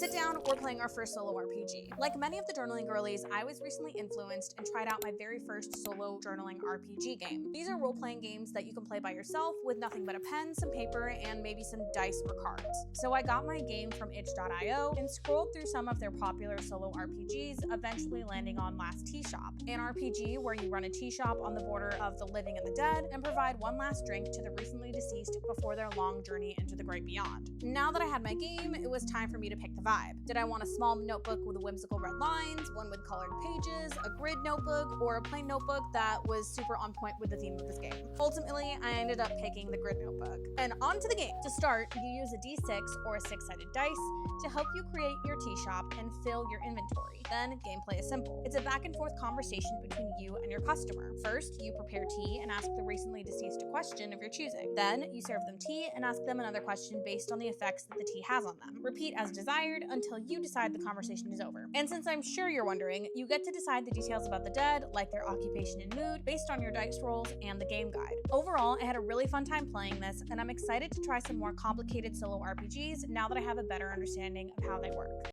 Sit down, we're playing our first solo RPG. Like many of the journaling girlies, I was recently influenced and tried out my very first solo journaling RPG game. These are role-playing games that you can play by yourself with nothing but a pen, some paper, and maybe some dice or cards. So I got my game from itch.io and scrolled through some of their popular solo RPGs, eventually landing on Last Tea Shop, an RPG where you run a tea shop on the border of the living and the dead and provide one last drink to the recently deceased before their long journey into the great beyond. Now that I had my game, it was time for me to pick the vibe. Did I want a small notebook with whimsical red lines, one with colored pages, a grid notebook, or a plain notebook that was super on point with the theme of this game? Ultimately, I ended up picking the grid notebook. And on to the game. To start, you use a d6 or a 6-sided dice to help you create your tea shop and fill your inventory. Then, gameplay is simple. It's a back and forth conversation between you and your customer. First, you prepare tea and ask the recently deceased a question of your choosing. Then, you serve them tea and ask them another question based on the effects that the tea has on them. Repeat as desired until you decide the conversation is over. And since I'm sure you're wondering, you get to decide the details about the dead, like their occupation and mood, based on your dice rolls and the game guide. Overall, I had a really fun time playing this, and I'm excited to try some more complicated solo RPGs now that I have a better understanding of how they work.